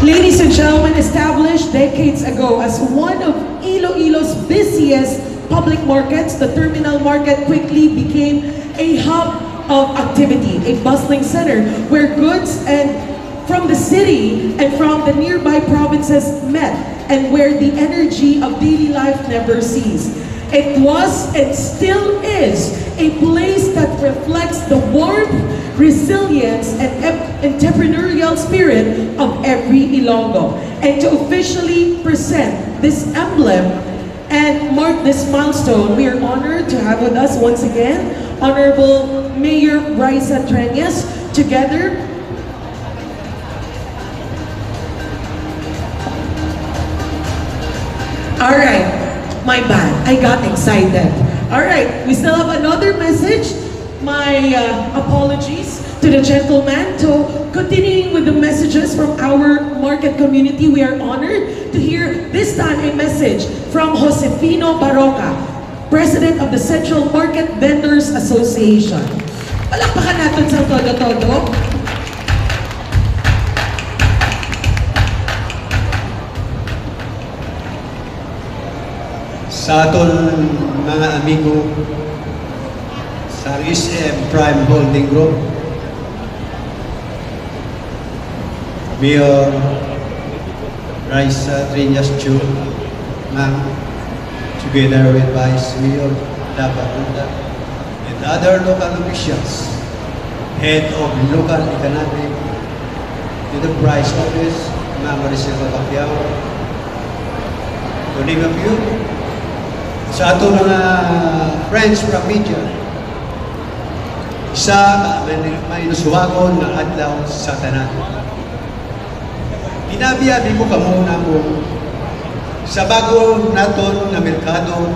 Ladies and gentlemen, established decades ago as one of Iloilo's busiest public markets, the terminal market quickly became a hub of activity, a bustling center where goods and from the city and from the nearby provinces met, and where the energy of daily life never ceased. It was and still is a place that reflects the warmth, resilience, and entrepreneurial spirit of every Ilonggo. And to officially present this emblem and mark this milestone, we are honored to have with us once again Honorable Mayor Raisa Treñas, together Alright, my bad. I got excited. Alright, we still have another message. My apologies to the gentleman. So, continuing with the messages from our market community, we are honored to hear this time a message from Josefino Baroca, President of the Central Market Vendors Association. Palakpakan natin sa todo-todo. Sa aton mga amigo sa SM Prime Holding Group, Mayor Raisa Treñas Chu, ma'am, together with Vice Mayor Dava Unda and other local officials, Head of Local Economic Enterprise Office, Ma'am Maricela Bacquiao, to name a few, sa ato mga friends from media, sa may nasuwagon ng adlaw sa tanan. Binabiyabi ko kamo na mo sa bago naton na merkado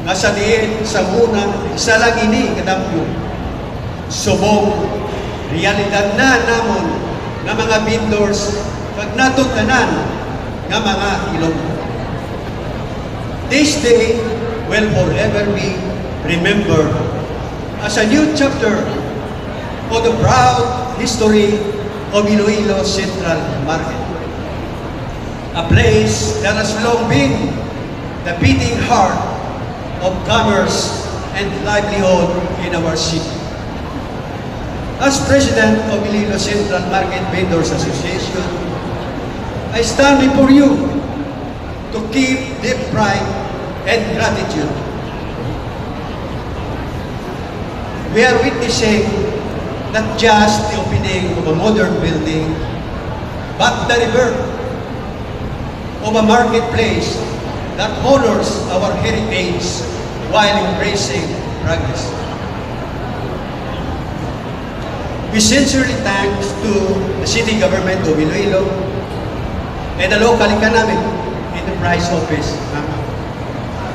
nga sa diin sa unang isa lang ini kadamyo subong realidad na namon nga mga vendors kag naton tanan nga mga Ilonggo. This day will forever be remembered as a new chapter of the proud history of Iloilo Central Market, a place that has long been the beating heart of commerce and livelihood in our city. As President of Iloilo Central Market Vendors Association, I stand before you to keep deep pride and gratitude. We are witnessing not just the opening of a modern building, but the rebirth of a marketplace that honors our heritage while embracing progress. We sincerely thank to the city government of Iloilo and the local economic enterprise office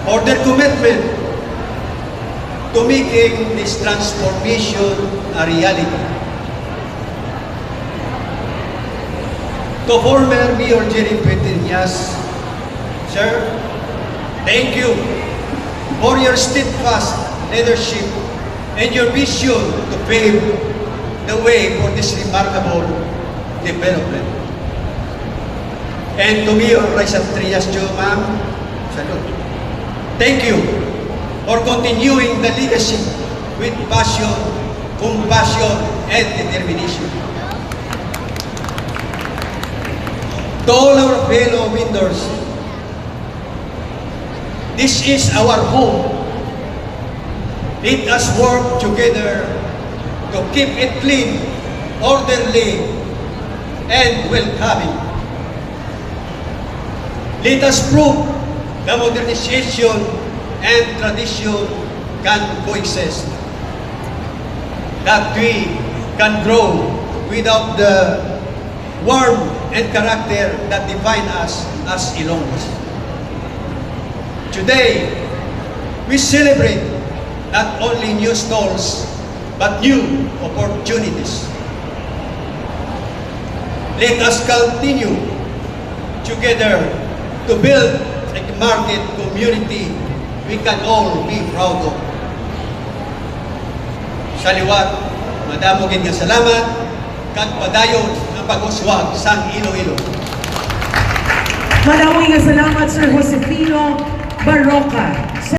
for their commitment to making this transformation a reality. To former Mayor Jerry Treñas, sir, thank you for your steadfast leadership and your vision to pave the way for this remarkable development. And to Mayor Raisa Treñas, ma'am, salute. Thank you for continuing the legacy with passion, compassion, and determination. To all our fellow vendors, this is our home. Let us work together to keep it clean, orderly, and welcoming. Let us prove the modernization and tradition can coexist. That we can grow without the warmth and character that define us as Ilonggos. Today, we celebrate not only new stalls, but new opportunities. Let us continue together to build a market community we can all be proud of. Sa liwat, madamo gid nga salamat kag padayon ang pag-uswag sang Iloilo. Maraming nga salamat, Sir Josefino.